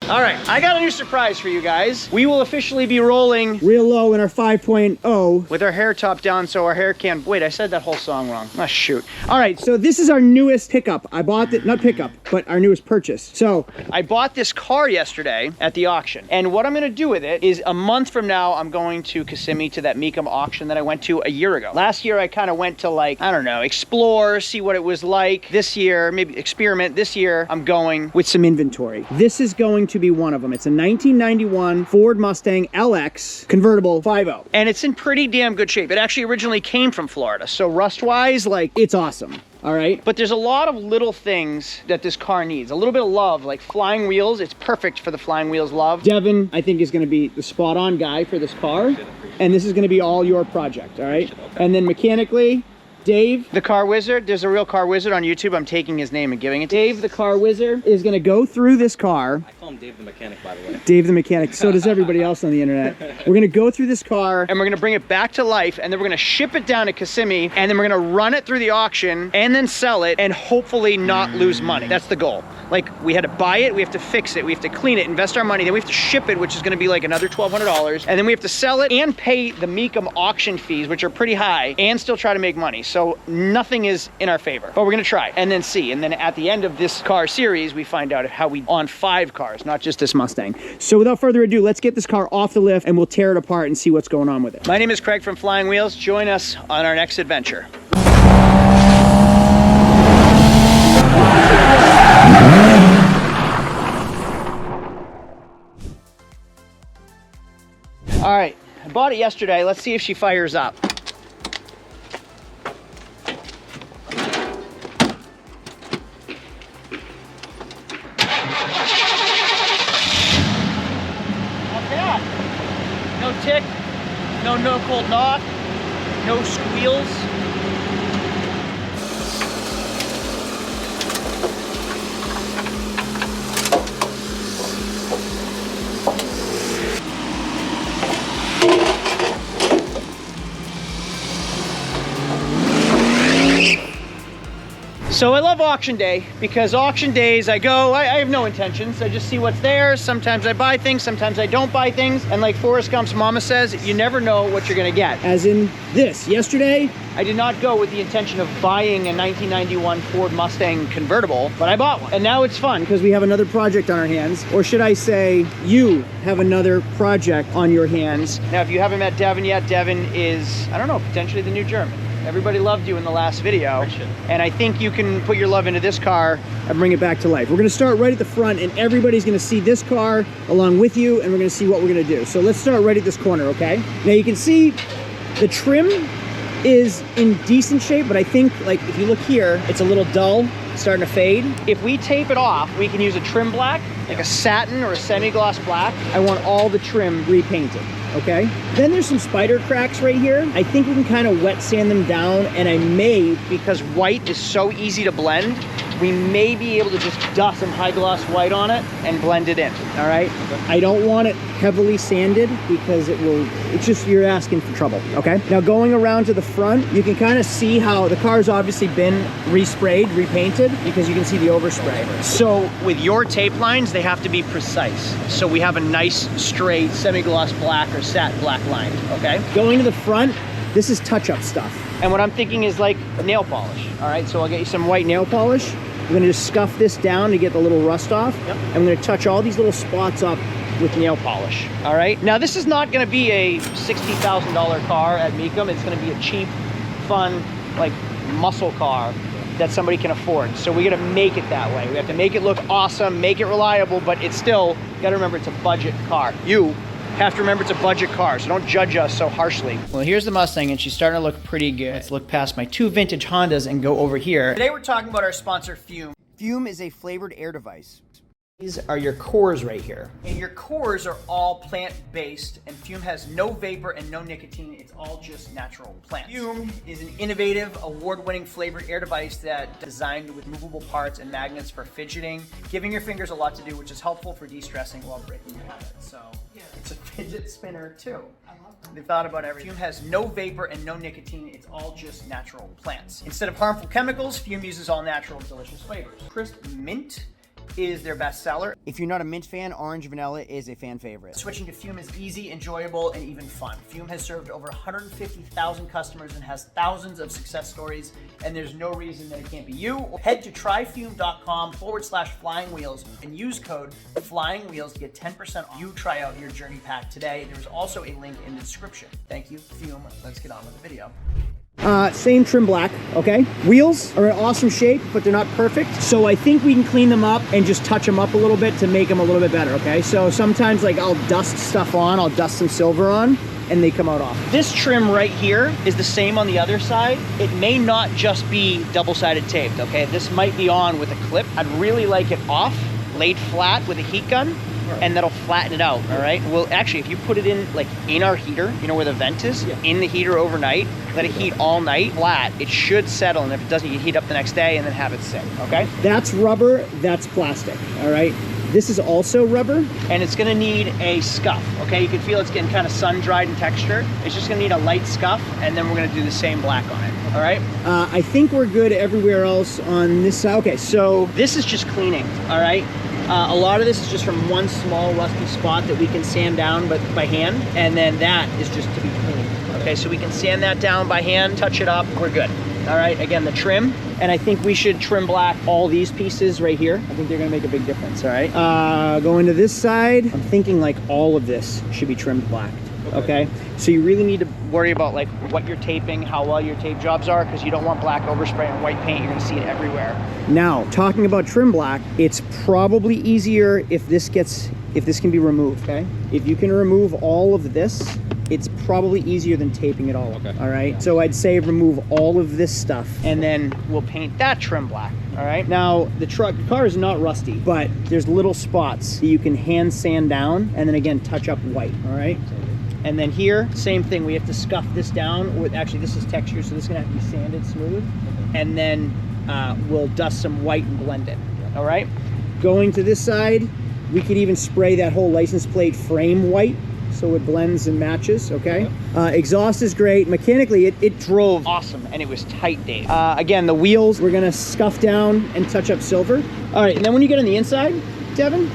All right, I got a new surprise for you guys. We will officially be rolling real low in our 5.0 with our hair top down so our hair can, wait, I said that whole song wrong. Ah, shoot. All right, so this is our newest pickup. I bought it, not pickup, but our newest purchase. So I bought this car yesterday at the auction. And what I'm gonna do with it is a month from now, I'm going to Kissimmee to that Mecum auction that I went to a year ago. Last year, I kind of went to like, I don't know, explore, see what it was like. This year, maybe experiment. This year, I'm going with some inventory. This is going to be one of them. It's a 1991 Ford Mustang LX convertible 5.0. And it's in pretty damn good shape. It actually originally came from Florida. So rust-wise, like, it's awesome. All right, but there's a lot of little things that this car needs. A little bit of love, like flying wheels. It's perfect for the flying wheels love. Devin, I think, is gonna be the spot on guy for this car. And this is gonna be all your project, all right? And then mechanically, Dave, the car wizard, there's a real car wizard on YouTube. I'm taking his name and giving it to Dave, the car wizard, is gonna go through this car. I call him Dave the mechanic, by the way. Dave the mechanic, so does everybody else on the internet. We're gonna go through this car and we're gonna bring it back to life, and then we're gonna ship it down to Kissimmee, and then we're gonna run it through the auction and then sell it and hopefully not lose money. That's the goal. Like, we had to buy it, we have to fix it, we have to clean it, invest our money, then we have to ship it, which is gonna be like another $1,200, and then we have to sell it and pay the Mecum auction fees, which are pretty high, and still try to make money. So nothing is in our favor, but we're gonna try and then see. And then at the end of this car series, we find out how we on 5 cars, not just this Mustang. So without further ado, let's get this car off the lift and we'll tear it apart and see what's going on with it. My name is Craig from Flying Wheels. Join us on our next adventure. All right, I bought it yesterday. Let's see if she fires up. Not bad. No tick, no cold knot, no squeals. So I love auction day because auction days I go, I have no intentions. I just see what's there. Sometimes I buy things, sometimes I don't buy things. And like Forrest Gump's mama says, you never know what you're gonna get. As in this, yesterday, I did not go with the intention of buying a 1991 Ford Mustang convertible, but I bought one. And now it's fun because we have another project on our hands. Or should I say, you have another project on your hands. Now, if you haven't met Devin yet, Devin is, I don't know, potentially the new German. Everybody loved you in the last video, and I think you can put your love into this car and bring it back to life. We're gonna start right at the front, and everybody's gonna see this car along with you, and we're gonna see what we're gonna do. So let's start right at this corner, okay? Now you can see the trim is in decent shape, but I think, like, if you look here, it's a little dull, starting to fade. If we tape it off, we can use a trim black, like a satin or a semi-gloss black. I want all the trim repainted. Okay, then there's some spider cracks right here. I think we can kind of wet sand them down, and I may, because white is so easy to blend, we may be able to just dust some high gloss white on it and blend it in, all right? I don't want it heavily sanded because it's just, you're asking for trouble, okay? Now going around to the front, you can kind of see how the car's obviously been resprayed, repainted, because you can see the overspray. So with your tape lines, they have to be precise. So we have a nice straight semi-gloss black or satin black line, okay? Going to the front, this is touch-up stuff. And what I'm thinking is like a nail polish, all right? So I'll get you some white nail polish. I'm gonna just scuff this down to get the little rust off. Yep. I'm gonna touch all these little spots up with nail polish, all right? Now this is not gonna be a $60,000 car at Mecum. It's gonna be a cheap, fun, like muscle car that somebody can afford. So we gotta make it that way. We have to make it look awesome, make it reliable, but it's still, you gotta remember it's a budget car. You have to remember it's a budget car, so don't judge us so harshly. Well, here's the Mustang, and she's starting to look pretty good. Let's look past my 2 vintage Hondas and go over here. Today we're talking about our sponsor, Fume. Fume is a flavored air device. These are your cores right here. And your cores are all plant-based, and Fume has no vapor and no nicotine. It's all just natural plants. Fume is an innovative, award-winning flavored air device that designed with movable parts and magnets for fidgeting, giving your fingers a lot to do, which is helpful for de-stressing while breaking your habit. So it's a fidget spinner too. They thought about everything. Fume has no vapor and no nicotine. It's all just natural plants. Instead of harmful chemicals, Fume uses all natural, delicious flavors. Crisp mint is their best seller. If you're not a mint fan, orange vanilla is a fan favorite. Switching to Fume is easy, enjoyable, and even fun. Fume has served over 150,000 customers and has thousands of success stories, and there's no reason that it can't be you. Head to tryfume.com/flying wheels and use code flying wheels to get 10% off. You try out your journey pack today. There's also a link in the description. Thank you, Fume. Let's get on with the video. Same trim black, okay? Wheels are in awesome shape, but they're not perfect. So I think we can clean them up and just touch them up a little bit to make them a little bit better, okay? So sometimes like I'll dust stuff on, I'll dust some silver on, and they come out off. This trim right here is the same on the other side. It may not just be double-sided taped, okay? This might be on with a clip. I'd really like it off, laid flat with a heat gun, and that'll flatten it out, all right? Well, actually, if you put it in, like, in our heater, you know where the vent is? Yeah. In the heater overnight, let it heat all night, flat, it should settle, and if it doesn't, you heat up the next day and then have it sit, okay? That's rubber, that's plastic, all right? This is also rubber, and it's gonna need a scuff, okay? You can feel it's getting kind of sun-dried in texture. It's just gonna need a light scuff, and then we're gonna do the same black on it, all right? I think we're good everywhere else on this side. Okay, so this is just cleaning, all right? A lot of this is just from one small rusty spot that we can sand down but by hand, and then that is just to be cleaned. Okay, so we can sand that down by hand, touch it up, we're good. All right, again, the trim, and I think we should trim black all these pieces right here. I think they're gonna make a big difference, all right? Going to this side, I'm thinking like all of this should be trimmed black. Okay, so you really need to worry about like what you're taping, how well your tape jobs are, because you don't want black overspray and white paint. You're gonna see it everywhere. Now, talking about trim black, it's probably easier if this can be removed, okay? If you can remove all of this, it's probably easier than taping it all. Okay. All right, so I'd say remove all of this stuff, and then we'll paint that trim black. All right, now the car is not rusty, but there's little spots that you can hand sand down, and then again, touch up white, all right? And then here, same thing, we have to scuff this down with, actually this is texture, so this is gonna have to be sanded smooth. And then we'll dust some white and blend it, all right? Going to this side, we could even spray that whole license plate frame white so it blends and matches, okay? Exhaust is great. Mechanically, it drove awesome, and it was tight, Dave. Again, the wheels, we're gonna scuff down and touch up silver. All right, and then when you get on the inside, Devin,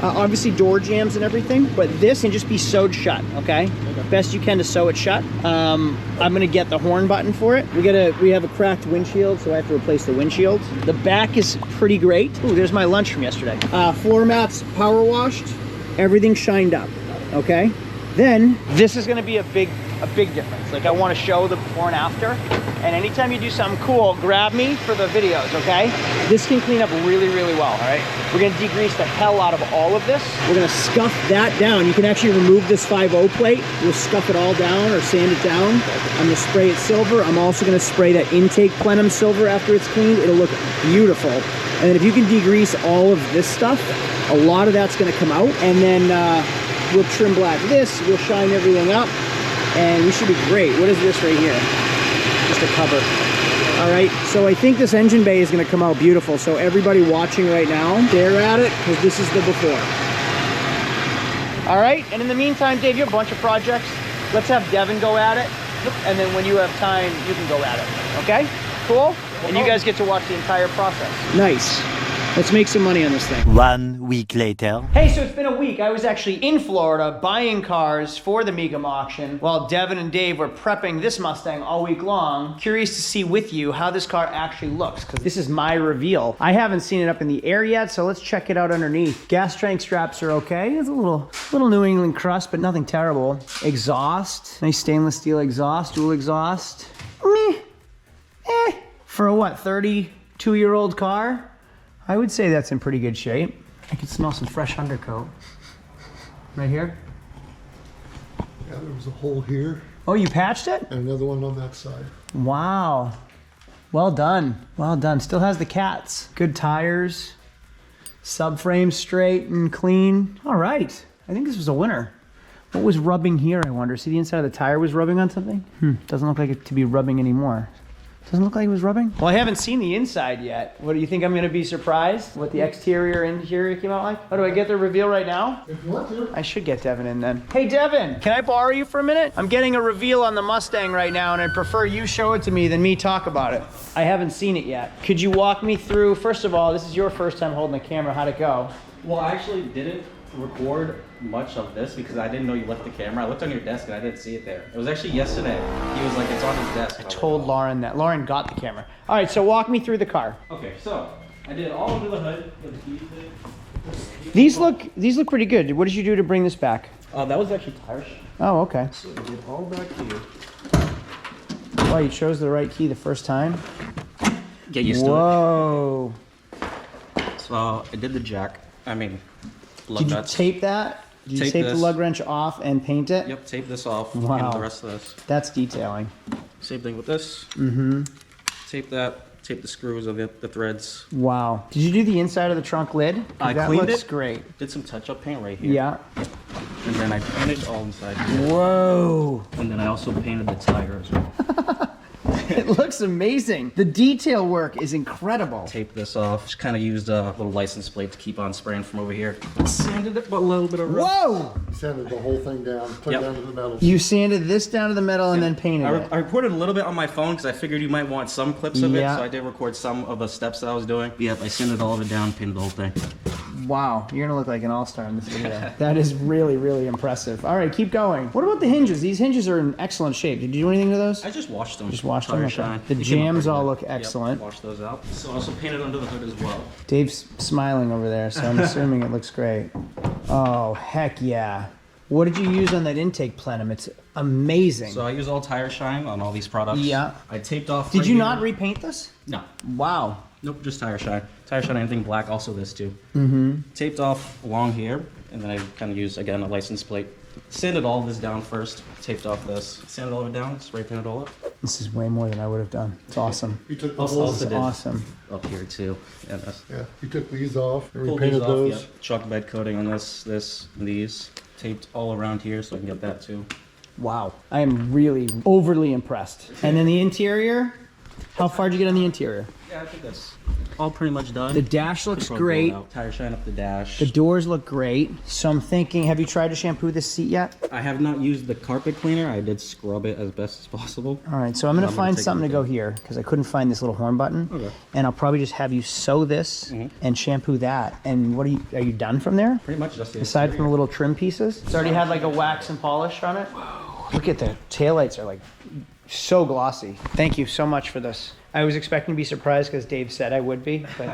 obviously door jams and everything, but this can just be sewed shut, okay? Best you can to sew it shut. I'm gonna get the horn button for it. We have a cracked windshield, so I have to replace the windshield. The back is pretty great. Ooh, there's my lunch from yesterday. Floor mats power washed, everything shined up, okay? Then this is gonna be a big difference. Like I wanna show the before and after, and anytime you do something cool, grab me for the videos, okay? This can clean up really, really well, all right? We're gonna degrease the hell out of all of this. We're gonna scuff that down. You can actually remove this 5.0 plate. We'll scuff it all down or sand it down. I'm gonna spray it silver. I'm also gonna spray that intake plenum silver after it's cleaned. It'll look beautiful. And then if you can degrease all of this stuff, a lot of that's gonna come out. And then we'll trim black this, we'll shine everything up, and we should be great. What is this right here? Just a cover. All right, so I think this engine bay is gonna come out beautiful. So everybody watching right now, stare at it, because this is the before. All right, and in the meantime, Dave, you have a bunch of projects. Let's have Devin go at it, and then when you have time, you can go at it, okay? Cool? And you guys get to watch the entire process. Nice. Let's make some money on this thing. 1 week later. Hey, so it's been a week. I was actually in Florida buying cars for the Mecum auction while Devin and Dave were prepping this Mustang all week long. Curious to see with you how this car actually looks, because this is my reveal. I haven't seen it up in the air yet, so let's check it out underneath. Gas tank straps are okay. It's a little New England crust, but nothing terrible. Exhaust, nice stainless steel exhaust, dual exhaust. For a what, 32-year-old car? I would say that's in pretty good shape. I can smell some fresh undercoat. Right here? Yeah, there was a hole here. Oh, you patched it? And another one on that side. Wow. Well done. Well done. Still has the cats. Good tires. Subframe straight and clean. All right. I think this was a winner. What was rubbing here, I wonder? See, the inside of the tire was rubbing on something? Doesn't look like it to be rubbing anymore. Doesn't look like it was rubbing. Well, I haven't seen the inside yet. What do you think? I'm gonna be surprised what the exterior and interior came out like? Oh, do I get the reveal right now? If you want to. I should get Devin in then. Hey Devin, can I borrow you for a minute? I'm getting a reveal on the Mustang right now and I'd prefer you show it to me than me talk about it. I haven't seen it yet. Could you walk me through, first of all, this is your first time holding the camera, how'd it go? Well, I actually didn't record much of this because I didn't know you left the camera. I looked on your desk and I didn't see it there. It was actually yesterday. He was like, it's on his desk. I told Lauren that. Lauren got the camera. All right, so walk me through the car. Okay, so I did all under the hood. These look pretty good. What did you do to bring this back? That was actually tire shine. Oh, okay. So I did all back here. Oh, you chose the right key the first time? Get used Whoa. to it. So I did the jack. I mean, lug Did you nuts. tape that? Did you Tape tape the this. lug wrench off and paint it? Yep, tape this off. Wow. And the rest of this. That's detailing. Same thing with this. Mm-hmm. Tape that. Tape the screws of the threads. Wow. Did you do the inside of the trunk lid? 'Cause I that cleaned looks it. great. Did some touch-up paint right here. Yeah. And then I painted all inside here. Whoa. And then I also painted the tire as well. It looks amazing. The detail work is incredible. Tape this off. Just kind of used a little license plate to keep on spraying from over here. Sanded it, but a little bit of rust. Whoa! Sanded the whole thing down, put it Yep. down to the metal. You sanded this down to the metal and then painted it. I recorded a little bit on my phone because I figured you might want some clips of Yeah. it, so I did record some of the steps that I was doing. Yep, I sanded all of it down, painted the whole thing. Wow, you're gonna look like an all-star in this video. That is really, really impressive. All right, keep going. What about the hinges? These hinges are in excellent shape. Did you do anything to those? I just washed them. Just washed them? Tire Okay. shine. The They came out jams pretty all good. look excellent. Yep, washed those out. So I also painted under the hood as well. Dave's smiling over there, so I'm assuming it looks great. Oh, heck yeah. What did you use on that intake plenum? It's amazing. So I use all tire shine on all these products. Yeah. I taped off. Did right you here. not repaint this? No. Wow. Nope, just tire shine. Tire shine, anything black, also this too. Mm-hmm. Taped off along here, and then I kind of used, again, a license plate. Sanded all this down first, taped off this. Sanded all of it down, spray painted all up. This is way more than I would have done. It's awesome. You took the Also- holes, also It's did awesome. up here too. And this. yeah, you took these off and Pulled repainted these off, those. yep. Chalk bed coating on this, and these. Taped all around here so I can get that too. Wow. I am really overly impressed. And then the interior? How far did you get on the interior? Yeah, I think that's all pretty much done. The dash looks Probably blown great. out. Tire shine up the dash. The doors look great. So I'm thinking, have you tried to shampoo this seat yet? I have not used the carpet cleaner. I did scrub it as best as possible. All right, so I'm gonna I'm gonna find take something to a go look. here because I couldn't find this little horn button. Okay. And I'll probably just have you sew this Mhm. and shampoo that. And what are you done from there? Pretty much just the Aside from the exterior. little trim pieces? It's already had like a wax and polish on it. Look at the taillights are like so glossy. Thank you so much for this. I was expecting to be surprised because Dave said I would be, but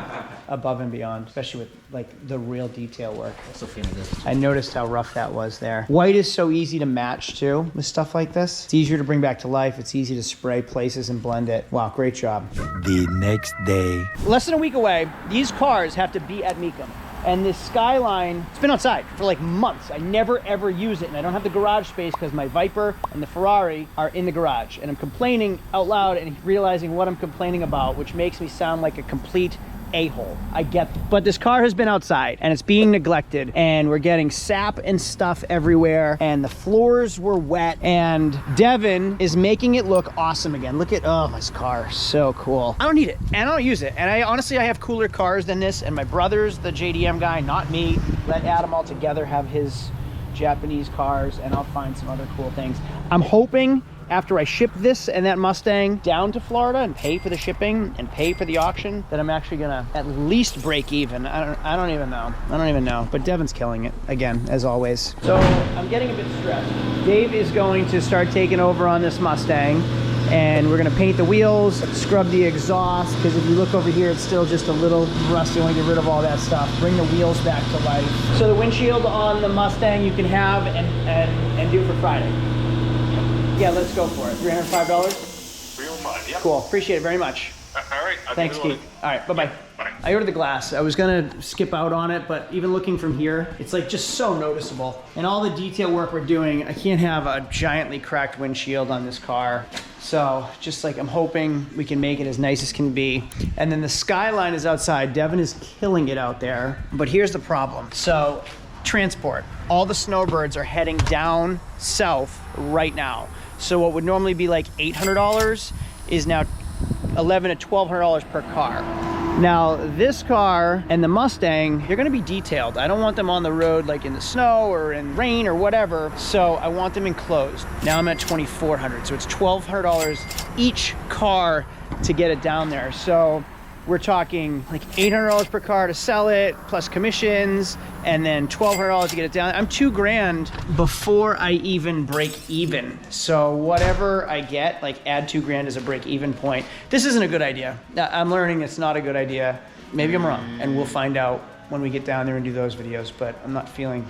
above and beyond, especially with like the real detail work. Also painted this. I noticed how rough that was there. White is so easy to match too with stuff like this. It's easier to bring back to life. It's easy to spray places and blend it. Wow, great job. The next day. Less than a week away, these cars have to be at Mecum. And this Skyline, it's been outside for like months. I never ever use it, and I don't have the garage space because my Viper and the Ferrari are in the garage. And I'm complaining out loud and realizing what I'm complaining about, which makes me sound like a complete a-hole. I get that. But this car has been outside and it's being neglected, and we're getting sap and stuff everywhere, and the floors were wet, and Devin is making it look awesome again. Look at, oh, this car, so cool. I don't need it and I don't use it. And I honestly have cooler cars than this, and my brother's the JDM guy, not me. Let Adam all together have his Japanese cars, and I'll find some other cool things. I'm hoping after I ship this and that Mustang down to Florida and pay for the shipping and pay for the auction, that I'm actually gonna at least break even. I don't even know. But Devin's killing it again, as always. So I'm getting a bit stressed. Dave is going to start taking over on this Mustang, and we're gonna paint the wheels, scrub the exhaust, because if you look over here, it's still just a little rusty. I want to get rid of all that stuff. Bring the wheels back to life. So the windshield on the Mustang you can have and do for Friday. Yeah, let's go for it. $305? 305, yeah. Cool, appreciate it very much. All right. I'll Thanks, get it on Keith. All right, bye-bye. Bye. I ordered the glass. I was gonna skip out on it, but even looking from here, it's like just so noticeable. And all the detail work we're doing, I can't have a giantly cracked windshield on this car. So just like, I'm hoping we can make it as nice as can be. And then the Skyline is outside. Devin is killing it out there. But here's the problem. So transport, all the snowbirds are heading down south right now. So what would normally be like $800 is now $1,100 to $1,200 per car. Now this car and the Mustang, they're gonna be detailed. I don't want them on the road like in the snow or in rain or whatever, so I want them enclosed. Now I'm at $2,400, so it's $1,200 each car to get it down there. So we're talking like $800 per car to sell it, plus commissions, and then $1,200 to get it down. I'm $2,000 before I even break even. So whatever I get, like add $2,000 as a break even point. This isn't a good idea. I'm learning it's not a good idea. Maybe I'm wrong, and we'll find out when we get down there and do those videos, but I'm not feeling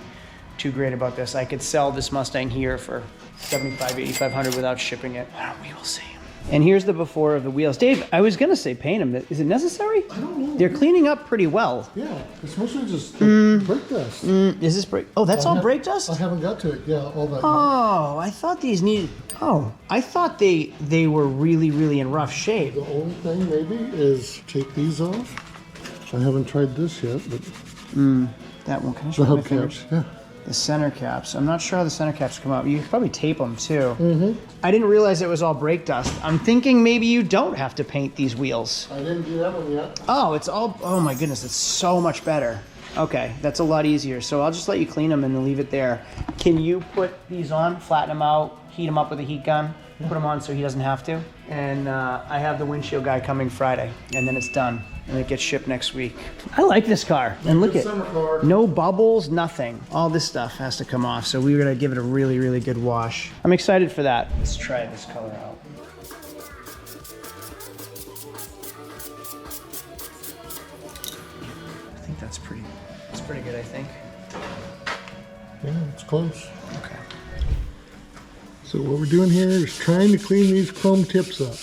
too great about this. I could sell this Mustang here for $7,500, $8,500 without shipping it. We will see. And here's the before of the wheels. Dave, I was gonna say paint them. Is it necessary? I don't know. They're cleaning up pretty well. Yeah, it's mostly just brake dust. Is this brake? Oh, that's all brake dust? I haven't got to it. Yeah, all that. Oh, I thought these needed, I thought they were really, really in rough shape. The only thing maybe is take these off. I haven't tried this yet, but That one, can I the show my hub fingers? caps. Yeah. The center caps. I'm not sure how the center caps come out. You could probably tape them too. I didn't realize it was all brake dust. I'm thinking maybe you don't have to paint these wheels. I didn't do that one yet. Oh, it's all, oh my goodness, it's so much better. Okay, that's a lot easier. So I'll just let you clean them and then leave it there. Can you put these on, flatten them out, heat them up with a heat gun, put them on so he doesn't have to? And I have the windshield guy coming Friday, and then it's done. And it gets shipped next week. I like this car. And look at, Summer car. no bubbles, nothing. All this stuff has to come off. So we're gonna give it a really, really good wash. I'm excited for that. Let's try this color out. I think that's pretty good, I think. Yeah, it's close. Okay. So what we're doing here is trying to clean these chrome tips up.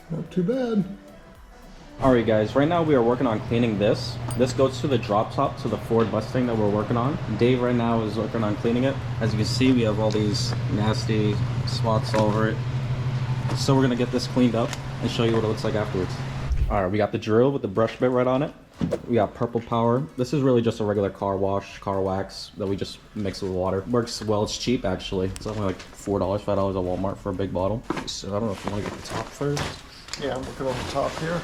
Not too bad. Alright guys, right now we are working on cleaning this. This goes to the drop top to the Ford Mustang that we're working on. Dave right now is working on cleaning it. As you can see, we have all these nasty spots all over it. So we're gonna get this cleaned up and show you what it looks like afterwards. Alright, we got the drill with the brush bit right on it. We got Purple Power. This is really just a regular car wash, car wax that we just mix with water. Works well, it's cheap actually. It's only like $4, $5 at Walmart for a big bottle. So I don't know if you want to get the top first. Yeah, I'm looking on the top here.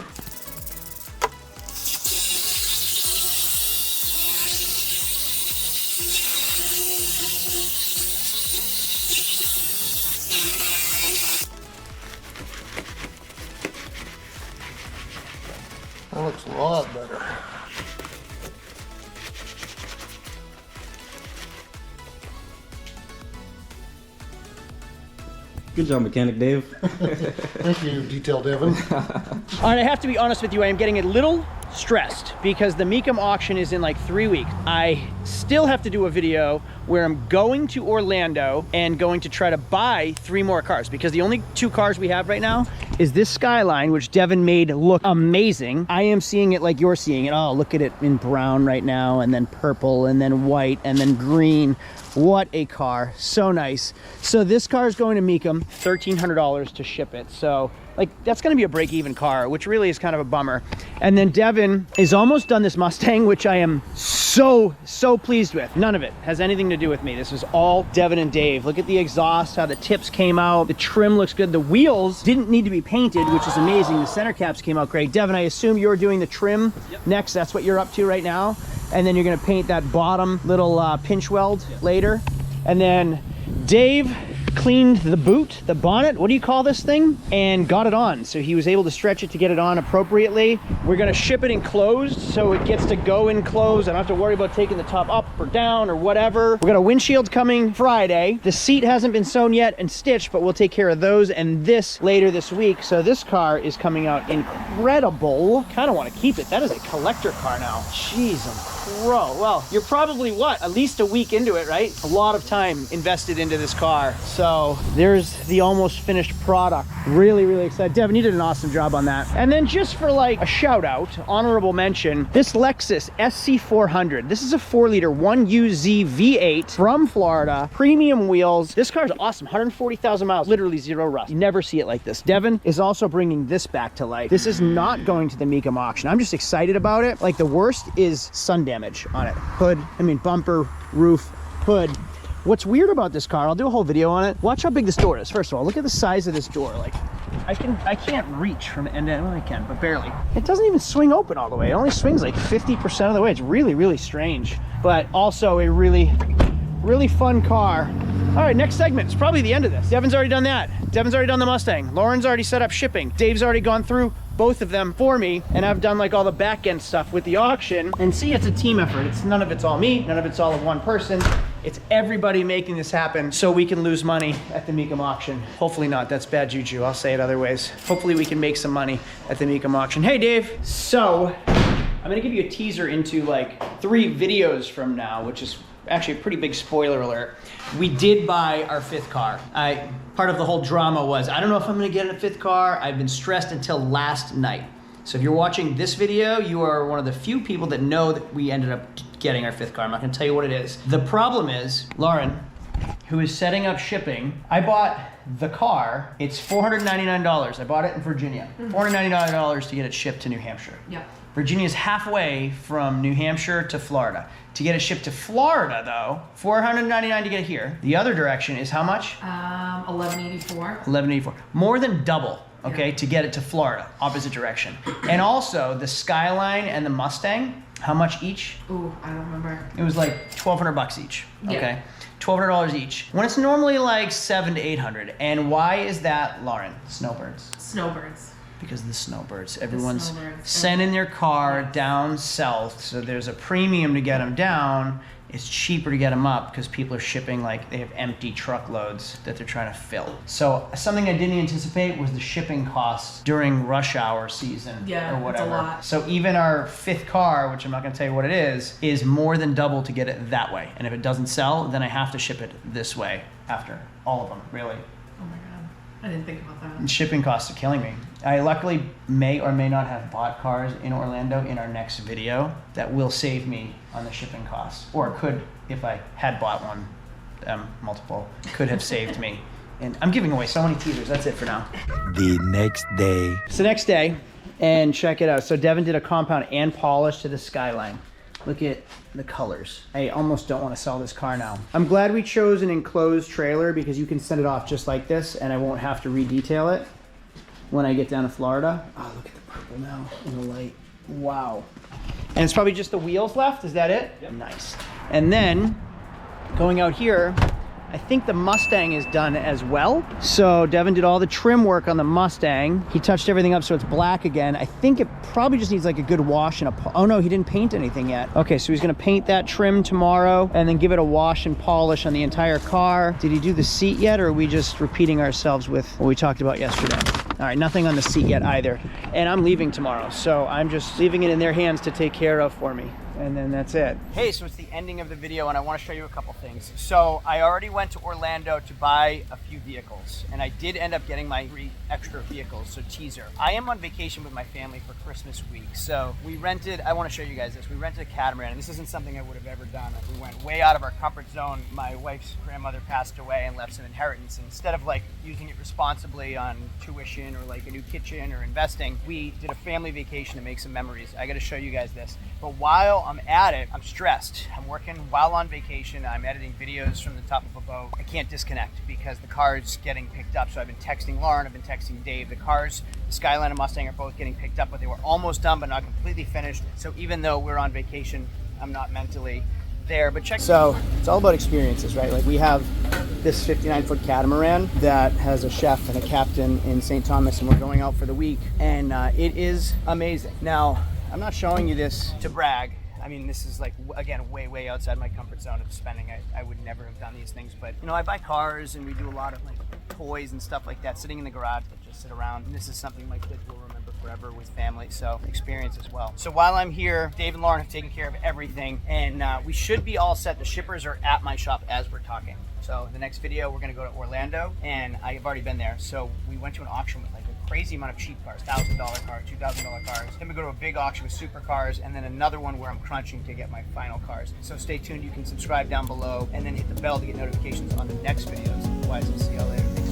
That looks a lot better. Good job, Mechanic Dave. Thank you, Detail Devin. All right, I have to be honest with you, I am getting a little stressed because the Mecum auction is in like 3 weeks. I still have to do a video where I'm going to Orlando and going to try to buy 3 more cars because the only 2 cars we have right now is this Skyline, which Devin made look amazing. I am seeing it like you're seeing it. Oh, look at it in brown right now, and then purple, and then white, and then green. What a car, so nice. So this car is going to Mecum, $1,300 to ship it. So like that's gonna be a break-even car, which really is kind of a bummer. And then Devin is almost done this Mustang, which I am so pleased with. None of it has anything to do with me. This is all Devin and Dave. Look at the exhaust, how the tips came out. The trim looks good. The wheels didn't need to be painted, which is amazing. The center caps came out great. Devin, I assume you're doing the trim next. That's what you're up to right now. And then you're gonna paint that bottom little pinch weld later. And then Dave cleaned the boot, the bonnet, what do you call this thing? And got it on. So he was able to stretch it to get it on appropriately. We're gonna ship it enclosed so it gets to go enclosed. I don't have to worry about taking the top up or down or whatever. We got a windshield coming Friday. The seat hasn't been sewn yet and stitched, but we'll take care of those and this later this week. So this car is coming out incredible. Kind of want to keep it. That is a collector car now. Jeez. pro. Well, you're probably what? At least a week into it, right? A lot of time invested into this car. So there's the almost finished product. Really, really excited. Devin, you did an awesome job on that. And then just for like a shout out, honorable mention, this Lexus SC400. This is a 4-liter 1UZ V8 from Florida, premium wheels. This car is awesome. 140,000 miles, literally zero rust. You never see it like this. Devin is also bringing this back to life. This is not going to the Mecum auction. I'm just excited about it. Like, the worst is sun damage on it. Hood, bumper, roof, hood. What's weird about this car, I'll do a whole video on it. Watch how big this door is. First of all, look at the size of this door. Like, I can't reach from end to end. Well, I can, but barely. It doesn't even swing open all the way. It only swings like 50% of the way. It's really, really strange, but also a really, really fun car. All right, next segment. It's probably the end of this. Devin's already done that. Devin's already done the Mustang. Lauren's already set up shipping. Dave's already gone through both of them for me, and I've done like all the back end stuff with the auction. And see, it's a team effort. It's none of it's all me, none of it's all of one person. It's everybody making this happen so we can lose money at the Mecum auction. Hopefully not, that's bad juju. I'll say it other ways. Hopefully we can make some money at the Mecum auction. Hey Dave, so I'm gonna give you a teaser into like 3 videos from now, which is actually a pretty big spoiler alert. We did buy our 5th car. Part of the whole drama was, I don't know if I'm gonna get a 5th car. I've been stressed until last night. So if you're watching this video, you are one of the few people that know that we ended up getting our 5th car. I'm not gonna tell you what it is. The problem is, Lauren, who is setting up shipping, I bought the car. It's $499. I bought it in Virginia. $499 to get it shipped to New Hampshire. Yeah. Virginia's halfway from New Hampshire to Florida. To get it shipped to Florida, though, $499 to get it here. The other direction is how much? $1184. $1184. More than double, okay, to get it to Florida, opposite direction. And also, the Skyline and the Mustang, how much each? Ooh, I don't remember. It was like $1,200 each, okay? Yeah. $1,200 each. When it's normally like $700 to $800. And why is that, Lauren? Snowbirds. Snowbirds. Because of the snowbirds. Everyone's sending their car down south, so there's a premium to get them down. It's cheaper to get them up because people are shipping, like, they have empty truckloads that they're trying to fill. So something I didn't anticipate was the shipping costs during rush hour season or whatever. It's a lot. So even our 5th car, which I'm not gonna tell you what it is more than double to get it that way. And if it doesn't sell, then I have to ship it this way after all of them, really. Oh my God, I didn't think about that. And shipping costs are killing me. I luckily may or may not have bought cars in Orlando in our next video that will save me on the shipping costs. Or could, if I had bought one, multiple, could have saved me. And I'm giving away so many teasers. That's it for now. The next day. It's the next day, and check it out. So Devin did a compound and polish to the Skyline. Look at the colors. I almost don't want to sell this car now. I'm glad we chose an enclosed trailer because you can send it off just like this and I won't have to redetail it when I get down to Florida. Oh, look at the purple now in the light. Wow. And it's probably just the wheels left. Is that it? Yep. Nice. And then going out here, I think the Mustang is done as well. So Devin did all the trim work on the Mustang. He touched everything up so it's black again. I think it probably just needs like a good wash and a, oh no, he didn't paint anything yet. Okay, so he's gonna paint that trim tomorrow and then give it a wash and polish on the entire car. Did he do the seat yet, or are we just repeating ourselves with what we talked about yesterday? All right, nothing on the seat yet either. And I'm leaving tomorrow, so I'm just leaving it in their hands to take care of for me. And then that's it. Hey, so it's the ending of the video and I want to show you a couple things. So I already went to Orlando to buy a few vehicles and I did end up getting my 3 extra vehicles, so teaser. I am on vacation with my family for Christmas week. So we rented, I want to show you guys this. We rented a catamaran and this isn't something I would have ever done. We went way out of our comfort zone. My wife's grandmother passed away and left some inheritance. And instead of like using it responsibly on tuition or like a new kitchen or investing, we did a family vacation to make some memories. I got to show you guys this. But while I'm at it, I'm stressed. I'm working while on vacation. I'm editing videos from the top of a boat. I can't disconnect because the car's getting picked up. So I've been texting Lauren, I've been texting Dave. The cars, the Skyline and Mustang are both getting picked up, but they were almost done, but not completely finished. So even though we're on vacation, I'm not mentally there, but check. So it's all about experiences, right? Like we have this 59-foot catamaran that has a chef and a captain in St. Thomas, and we're going out for the week, and it is amazing. Now, I'm not showing you this to brag. I mean, this is like, again, way outside my comfort zone of spending. I would never have done these things, but you know, I buy cars and we do a lot of like toys and stuff like that sitting in the garage that just sit around. And this is something my kids will remember forever with family, so experience as well. So while I'm here, Dave and Lauren have taken care of everything, and we should be all set. The shippers are at my shop as we're talking. So the next video, we're gonna go to Orlando, and I've already been there. So we went to an auction with like a crazy amount of cheap cars, $1,000 cars, $2,000 cars. Then we go to a big auction with supercars, and then another one where I'm crunching to get my final cars. So stay tuned. You can subscribe down below, and then hit the bell to get notifications on the next videos. Otherwise, I'll see y'all later. Thanks